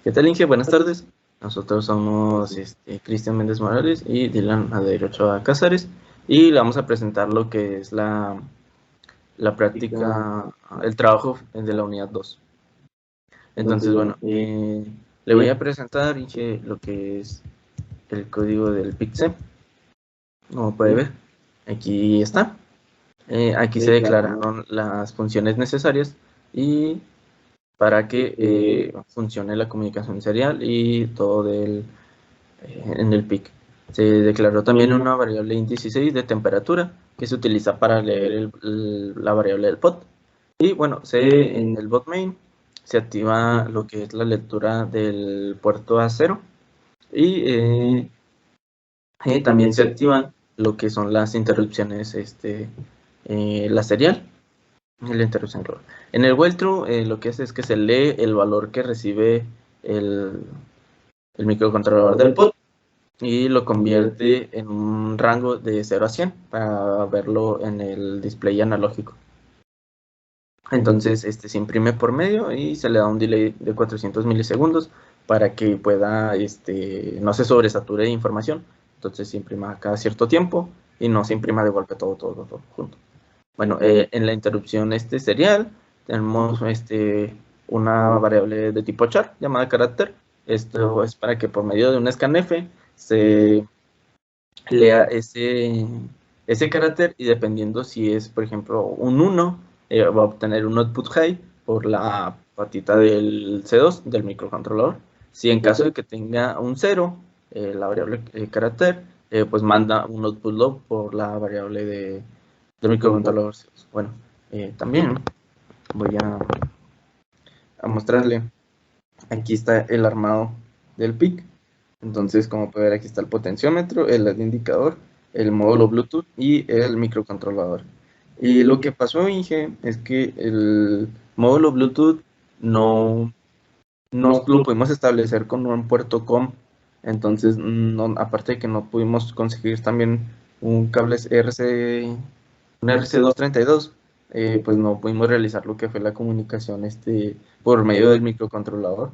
¿Qué tal, Inge? Buenas tardes. Nosotros somos Cristian Méndez Morales y Dylan Adair Ochoa Cázares y le vamos a presentar lo que es la práctica, el trabajo de la unidad 2. Entonces, bueno, le voy a presentar, Inge, lo que es el código del PIC-C. Como puede ver, aquí está. Aquí se declararon las funciones necesarias y para que funcione la comunicación serial y todo en el PIC. Se declaró también una variable int16 de temperatura que se utiliza para leer la variable del bot. Y bueno, en el bot main se activa lo que es la lectura del puerto A0 y también se activan lo que son las interrupciones, la serial. La interrupción. En el while true lo que hace es que se lee el valor que recibe el microcontrolador del bot y lo convierte en un rango de 0 a 100 para verlo en el display analógico. Entonces se imprime por medio y se le da un delay de 400 milisegundos para que pueda, no se sobresature de información. Entonces se imprima cada cierto tiempo y no se imprima de golpe todo junto. Bueno, en la interrupción serial tenemos una variable de tipo char llamada carácter. Esto es para que por medio de un scanf se lea ese carácter y dependiendo si es, por ejemplo, un 1, va a obtener un output high por la patita del C2 del microcontrolador. Si en caso de que tenga un 0, la variable carácter, pues manda un output low por la variable del microcontrolador C2. Bueno, también voy a mostrarle. Aquí está el armado del PIC. Entonces, como puede ver, aquí está el potenciómetro, el indicador, el módulo Bluetooth y el microcontrolador. Y lo que pasó, Inge, es que el módulo Bluetooth no lo pudimos establecer con un puerto COM. Entonces, aparte de que no pudimos conseguir también un cable un RC232, pues no pudimos realizar lo que fue la comunicación por medio del microcontrolador.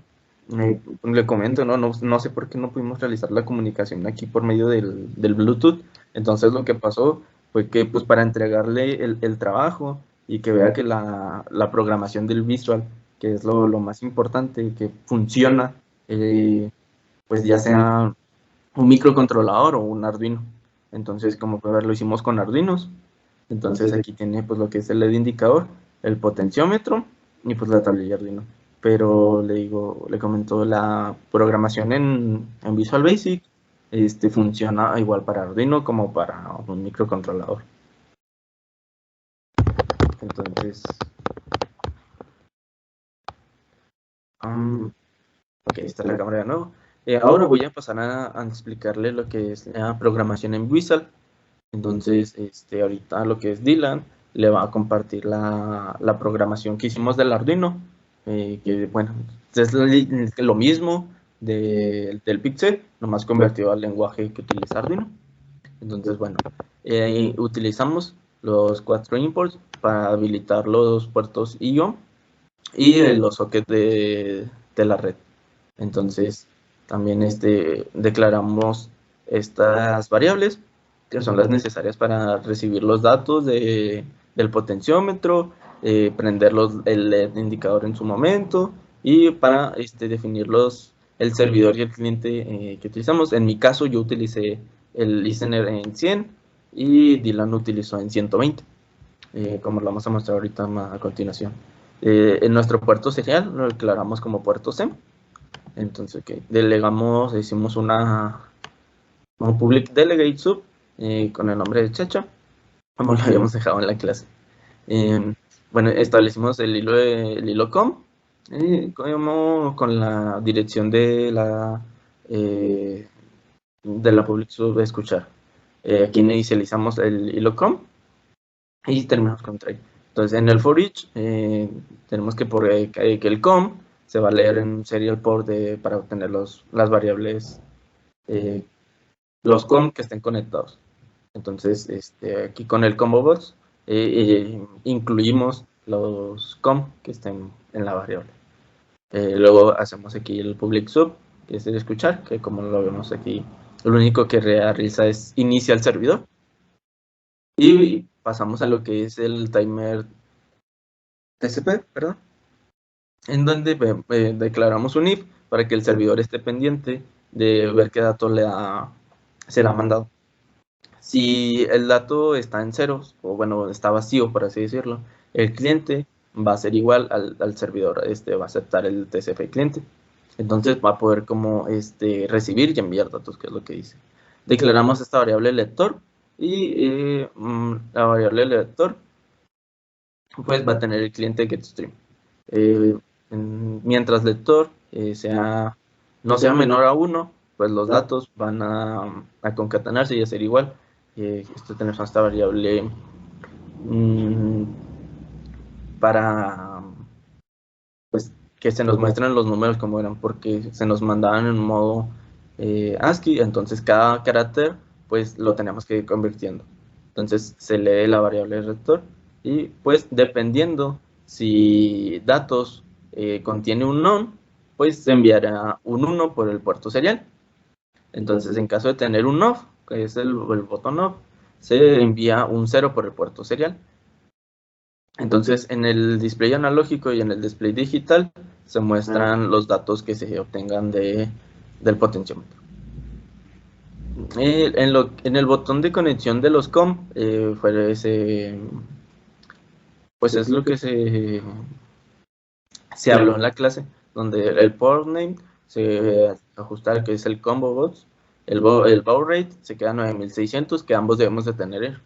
Le comento, no sé por qué no pudimos realizar la comunicación aquí por medio del Bluetooth. Entonces lo que pasó fue que pues para entregarle el trabajo y que vea que la programación del Visual, que es lo más importante, que funciona, pues ya sea un microcontrolador o un Arduino. Entonces, como puede ver, lo hicimos con Arduinos. Entonces aquí tiene pues lo que es el LED indicador, el potenciómetro y pues la tablilla Arduino. Pero le comento, la programación en Visual Basic funciona igual para Arduino como para un microcontrolador. Entonces, ok, está la cámara de nuevo. Ahora voy a pasar a explicarle lo que es la programación en Visual. Entonces, ahorita lo que es Dylan le va a compartir la programación que hicimos del Arduino, que bueno, es lo mismo del PIC-C, nomás convertido al lenguaje que utiliza Arduino. Entonces, bueno, utilizamos los 4 imports para habilitar los puertos IO y los sockets de la red. Entonces, también declaramos estas variables que son las necesarias para recibir los datos del potenciómetro, prender el LED indicador en su momento y para definir el servidor y el cliente que utilizamos. En mi caso, yo utilicé el listener en 100 y Dylan utilizó en 120, como lo vamos a mostrar ahorita a continuación. En nuestro puerto serial lo declaramos como puerto C. Entonces, hicimos un public delegate sub con el nombre de Chacha, como lo habíamos dejado en la clase. Bueno, establecimos el hilo com, como con la dirección de la public sub de escuchar. Aquí inicializamos el hilo com y terminamos con try. Entonces, en el for each tenemos que el com se va a leer en un serial port para obtener las variables, los com que estén conectados. Entonces, aquí con el combo box incluimos los com que estén en la variable. Luego hacemos aquí el public sub, que es el escuchar, que como lo vemos aquí, lo único que realiza es inicia el servidor. Y pasamos a lo que es el timer TCP, perdón, en donde declaramos un if para que el servidor esté pendiente de ver qué dato será mandado. Si el dato está en ceros, o bueno, está vacío, por así decirlo, el cliente va a ser igual al servidor, va a aceptar el TCP cliente. Entonces va a poder como recibir y enviar datos, que es lo que dice. Declaramos esta variable lector y la variable lector pues va a tener el cliente getStream. Mientras lector no sea menor a 1, pues los datos van a concatenarse y a ser igual. Tenemos esta variable para pues que se nos muestren los números como eran, porque se nos mandaban en modo ASCII, entonces cada carácter pues lo tenemos que ir convirtiendo. Entonces se lee la variable rector y pues dependiendo si datos contiene un non, pues se enviará un 1 por el puerto serial. Entonces en caso de tener un off, que es el botón off, se envía un 0 por el puerto serial. Entonces, en el display analógico y en el display digital se muestran los datos que se obtengan del potenciómetro. En el botón de conexión de los COM, pues es lo que se habló en la clase, donde el port name se ajusta al que es el combo bots, el baud rate se queda 9600, que ambos debemos de tener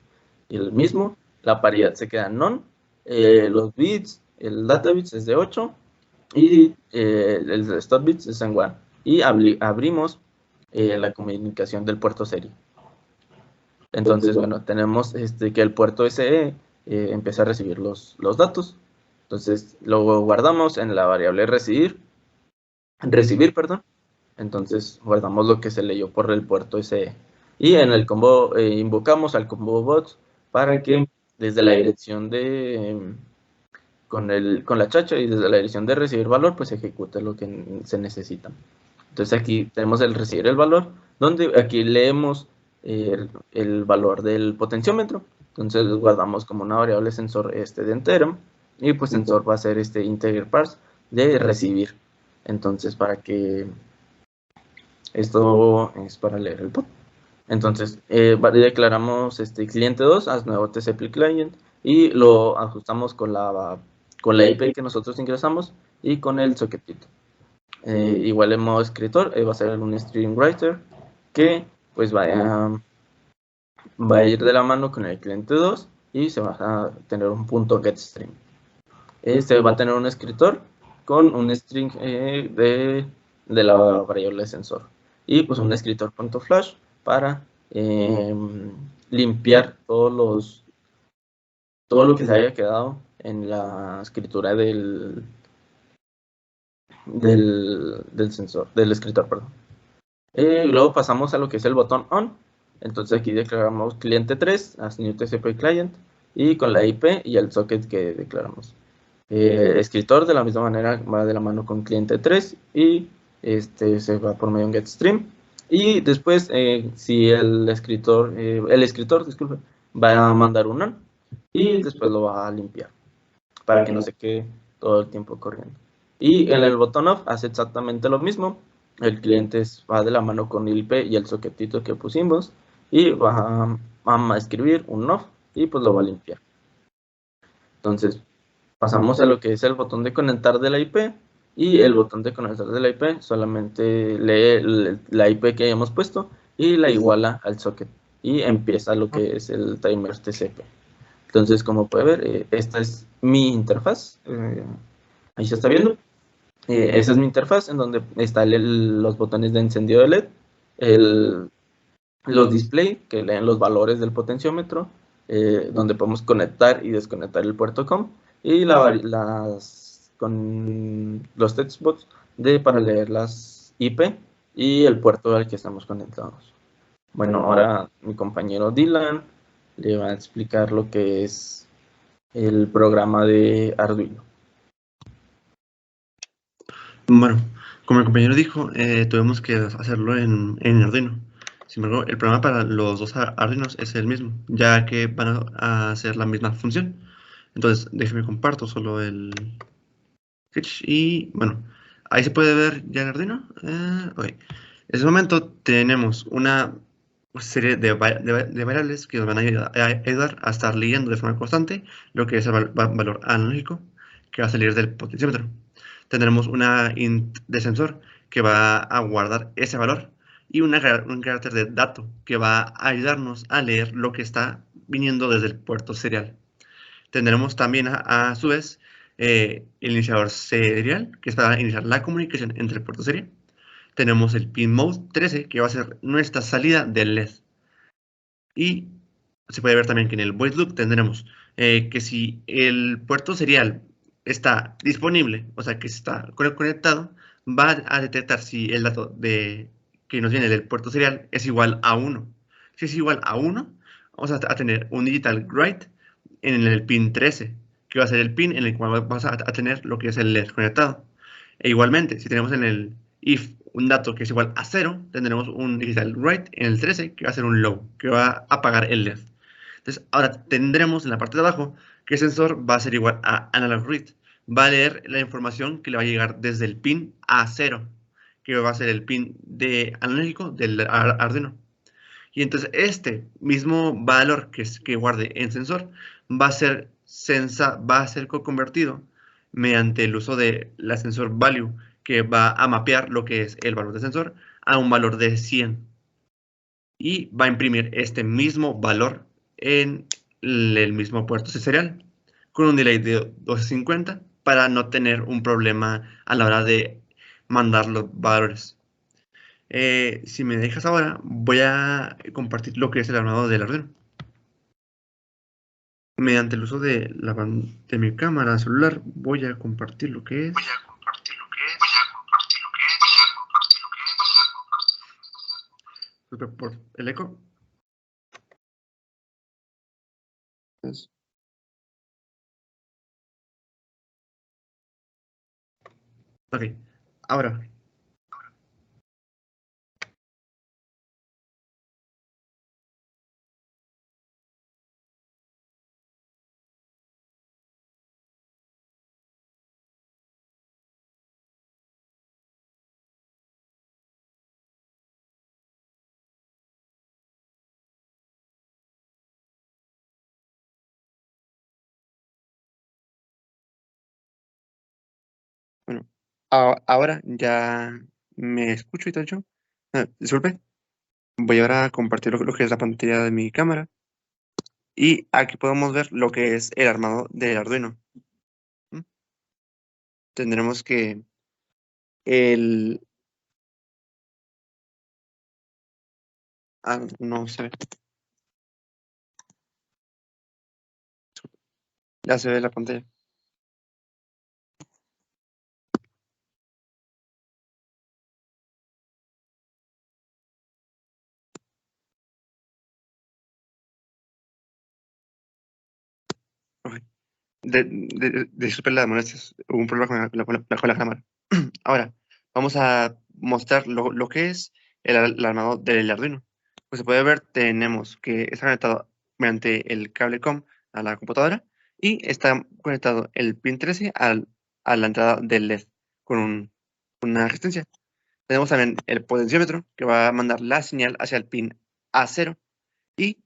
el mismo, la paridad se queda non, los bits, el data bits es de 8 y el stop bits es en 1. Y abrimos la comunicación del puerto serie. Entonces, bueno, tenemos que el puerto SE empieza a recibir los datos. Entonces, lo guardamos en la variable recibir, perdón. Entonces, guardamos lo que se leyó por el puerto SE. Y en el combo invocamos al combo bots para que desde la dirección con la chacha y desde la dirección de recibir valor, pues ejecute lo que se necesita. Entonces aquí tenemos el recibir el valor, donde aquí leemos el valor del potenciómetro. Entonces lo guardamos como una variable sensor de entero, y pues sensor va a ser integer parse de recibir. Entonces para que esto es para leer el pot. Entonces declaramos cliente 2 as nuevo TCP client y lo ajustamos con la IP que nosotros ingresamos y con el socketito. Igual en modo escritor va a ser un string writer que pues va a ir de la mano con el cliente 2 y se va a tener un punto getString. Va a tener un escritor con un string de la variable sensor y pues un escritor.flash para limpiar todo lo que se haya quedado en la escritura del sensor, del escritor, perdón. Luego pasamos a lo que es el botón on. Entonces aquí declaramos cliente 3 as new TCP client y con la IP y el socket que declaramos. Escritor de la misma manera va de la mano con cliente 3 y se va por medio de un getStream. Y después, si el escritor, disculpe, va a mandar un on y después lo va a limpiar para que no se quede todo el tiempo corriendo. Y en el botón off hace exactamente lo mismo. El cliente va de la mano con el IP y el socketito que pusimos y va a escribir un off y pues lo va a limpiar. Entonces pasamos a lo que es el botón de conectar de la IP y el botón de conectar de la IP solamente lee la IP que hayamos puesto y la iguala al socket y empieza lo que es el timer TCP. Entonces, como puede ver, esta es mi interfaz. Ahí se está viendo. Esa es mi interfaz en donde están los botones de encendido de LED, los display que leen los valores del potenciómetro, donde podemos conectar y desconectar el puerto COM y con los textbots para leer las IP y el puerto al que estamos conectados. Bueno, ahora mi compañero Dylan le va a explicar lo que es el programa de Arduino. Bueno, como el compañero dijo, tuvimos que hacerlo en Arduino. Sin embargo, el programa para los dos Arduinos es el mismo, ya que van a hacer la misma función. Entonces, déjeme comparto solo el sketch y bueno, ahí se puede ver ya el Arduino. Ok. En ese momento tenemos una serie de variables que nos van a ayudar a estar leyendo de forma constante lo que es el valor analógico que va a salir del potenciómetro. Tendremos una int de sensor que va a guardar ese valor y un carácter de dato que va a ayudarnos a leer lo que está viniendo desde el puerto serial. Tendremos también a su vez el iniciador serial, que es para iniciar la comunicación entre el puerto serial. Tenemos el pin mode 13, que va a ser nuestra salida del LED. Y se puede ver también que en el void loop tendremos que si el puerto serial está disponible, o sea que está conectado, va a detectar si el dato que nos viene del puerto serial es igual a 1. Si es igual a 1, vamos a tener un digital write en el pin 13, que va a ser el pin en el cual vamos a tener lo que es el LED conectado. E igualmente, si tenemos en el if un dato que es igual a 0, tendremos un digital write en el 13 que va a ser un low, que va a apagar el LED. Entonces, ahora tendremos en la parte de abajo que el sensor va a ser igual a analog read. Va a leer la información que le va a llegar desde el pin A0, que va a ser el pin de analógico del Arduino. Y entonces este mismo valor que guarde en sensor va a ser convertido mediante el uso de la sensor value, que va a mapear lo que es el valor de sensor a un valor de 100. Y va a imprimir este mismo valor en el mismo puerto serial con un delay de 250 para no tener un problema a la hora de mandar los valores. Si me dejas ahora, voy a compartir lo que es el armado del Arduino. Mediante el uso de mi cámara celular, voy a compartir lo que es. Disculpe por el eco. Ok, ahora. Bueno, ahora ya me escucho y todo yo. Disculpe. Voy ahora a compartir lo que es la pantalla de mi cámara. Y aquí podemos ver lo que es el armado del Arduino. ¿Mm? Tendremos que el... no se ve. Ya se ve la pantalla. Ok. Disculpe las molestias. Hubo un problema con la cámara. Ahora, vamos a mostrar lo que es el armado del Arduino. Pues se puede ver, tenemos que está conectado mediante el cable COM a la computadora y está conectado el pin 13 a la entrada del LED con una resistencia. Tenemos también el potenciómetro que va a mandar la señal hacia el pin A0 y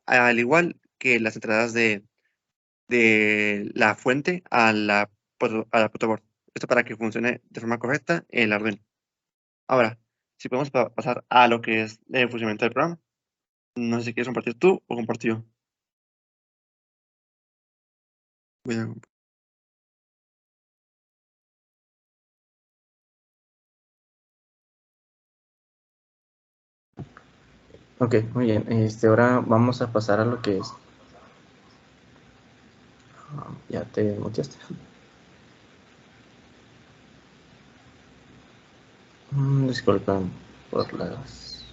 al igual que las entradas de la fuente a la protoboard. Esto para que funcione de forma correcta el Arduino. Ahora, si podemos pasar a lo que es el funcionamiento del programa. No sé si quieres compartir tú o compartir yo. Voy a Ok, muy bien. Ahora vamos a pasar a lo que es. Ya te muteaste. Disculpen por las.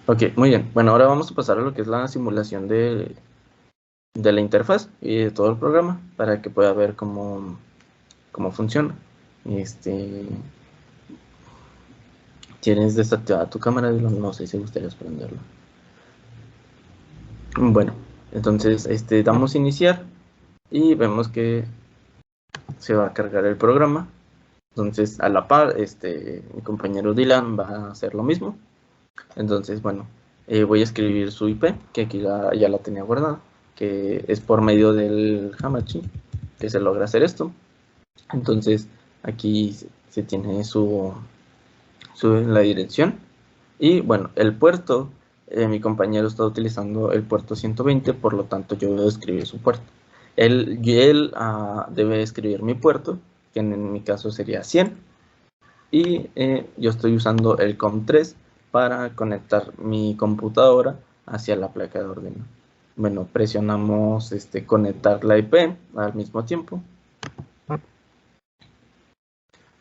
Ok, muy bien. Bueno, ahora vamos a pasar a lo que es la simulación de la interfaz y de todo el programa para que pueda ver cómo funciona. Tienes desactivada tu cámara, no sé si gustaría prenderla. Bueno, entonces damos a iniciar y vemos que se va a cargar el programa. Entonces, a la par, mi compañero Dylan va a hacer lo mismo. Entonces, bueno, voy a escribir su IP, que aquí ya la tenía guardada, que es por medio del Hamachi que se logra hacer esto. Entonces, aquí se tiene la dirección. Y bueno, el puerto, mi compañero está utilizando el puerto 120, por lo tanto yo debo escribir su puerto. Él debe escribir mi puerto, que en mi caso sería 100. Y yo estoy usando el COM3 para conectar mi computadora hacia la placa de Arduino. Bueno, presionamos conectar la IP al mismo tiempo.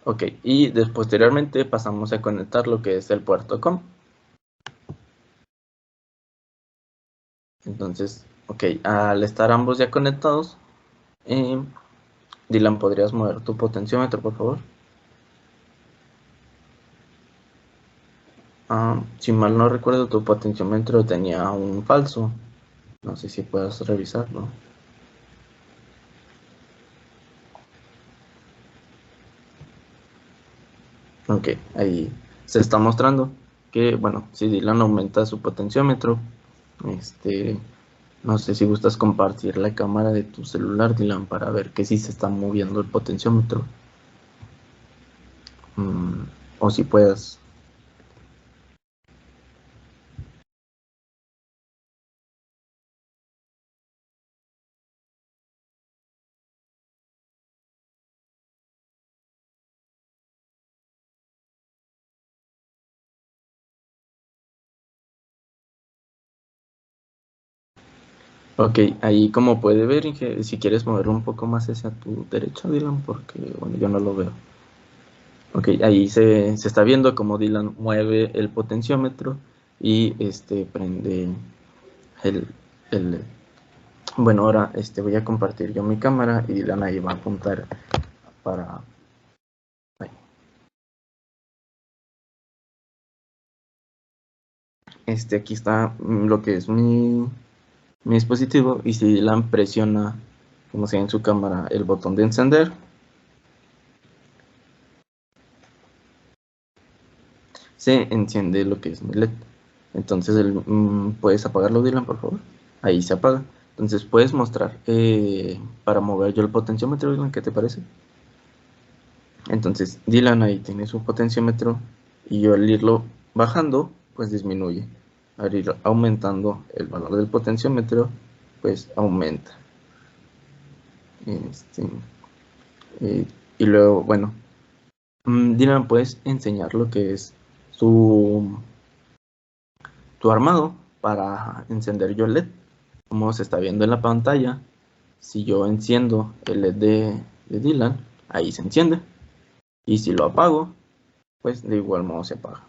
Ok, y posteriormente pasamos a conectar lo que es el puerto COM. Entonces, ok, al estar ambos ya conectados, Dylan, ¿podrías mover tu potenciómetro, por favor? Si mal no recuerdo, tu potenciómetro tenía un falso. No sé si puedas revisarlo. Ok, ahí se está mostrando que, bueno, si Dylan aumenta su potenciómetro, no sé si gustas compartir la cámara de tu celular, Dylan, para ver que sí se está moviendo el potenciómetro. O si puedas. Ok, ahí como puede ver, si quieres moverlo un poco más hacia tu derecha, Dylan, porque bueno, yo no lo veo. Ok, ahí se está viendo como Dylan mueve el potenciómetro y prende el LED. Bueno, ahora voy a compartir yo mi cámara y Dylan ahí va a apuntar para... Ahí. Aquí está lo que es mi dispositivo, y si Dylan presiona, como se ve en su cámara, el botón de encender, se enciende lo que es mi LED. Entonces, ¿puedes apagarlo, Dylan, por favor? Ahí se apaga. Entonces, puedes mostrar para mover yo el potenciómetro, Dylan, ¿qué te parece? Entonces, Dylan ahí tiene su potenciómetro y yo al irlo bajando, pues disminuye. Al ir aumentando el valor del potenciómetro, pues aumenta. Y luego, bueno, Dylan, ¿puedes enseñar lo que es tu armado para encender yo el LED? Como se está viendo en la pantalla, si yo enciendo el LED de Dylan, ahí se enciende. Y si lo apago, pues de igual modo se apaga.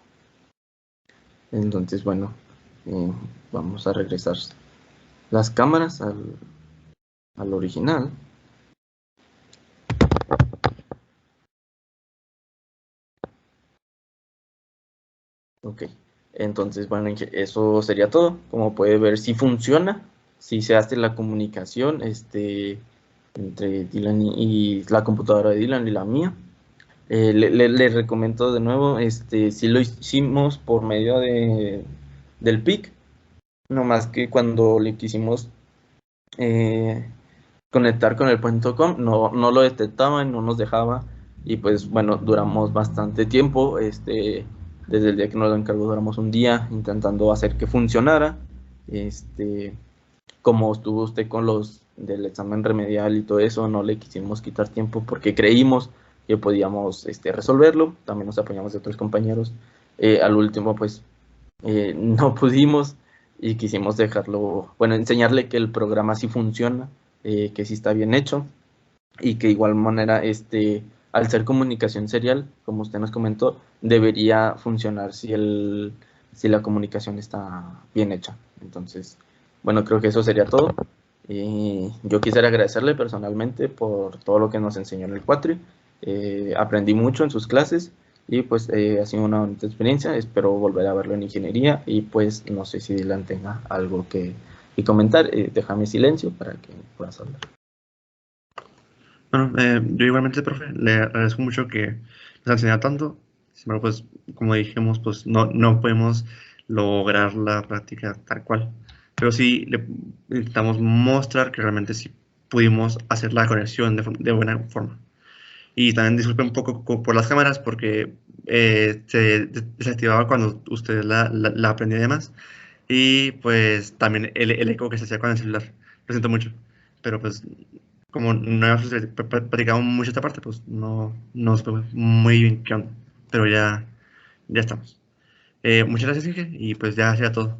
Entonces, bueno, vamos a regresar las cámaras al original. Ok, entonces, bueno, eso sería todo. Como puede ver, si funciona, si se hace la comunicación entre Dylan y la computadora de Dylan y la mía. Le recomiendo de nuevo, si lo hicimos por medio del PIC, no más que cuando le quisimos conectar con el .com, no lo detectaba, no nos dejaba, y pues bueno, duramos bastante tiempo, desde el día que nos lo encargó duramos un día intentando hacer que funcionara, como estuvo usted con los del examen remedial y todo eso, no le quisimos quitar tiempo porque creímos que podíamos resolverlo, también nos apoyamos de otros compañeros, al último pues no pudimos y quisimos dejarlo, bueno, enseñarle que el programa sí funciona, que sí está bien hecho y que de igual manera al ser comunicación serial, como usted nos comentó, debería funcionar si la comunicación está bien hecha. Entonces, bueno, creo que eso sería todo. Yo quisiera agradecerle personalmente por todo lo que nos enseñó en el Cuatri. Aprendí mucho en sus clases y pues ha sido una bonita experiencia. Espero volver a verlo en ingeniería y pues no sé si Dylan tenga algo que comentar. Déjame silencio para que puedas hablar. Bueno, yo igualmente, profe, le agradezco mucho que nos ha enseñado tanto. Sin embargo, pues, como dijimos, pues no podemos lograr la práctica tal cual. Pero sí le intentamos mostrar que realmente sí pudimos hacer la conexión de buena forma. Y también disculpen un poco por las cámaras porque se desactivaba cuando ustedes la aprendían y demás. Y pues también el eco que se hacía con el celular. Lo siento mucho. Pero pues como no habíamos practicado mucho esta parte, pues no fue muy bien qué onda. Pero ya estamos. Muchas gracias, Inge, y pues ya sea todo.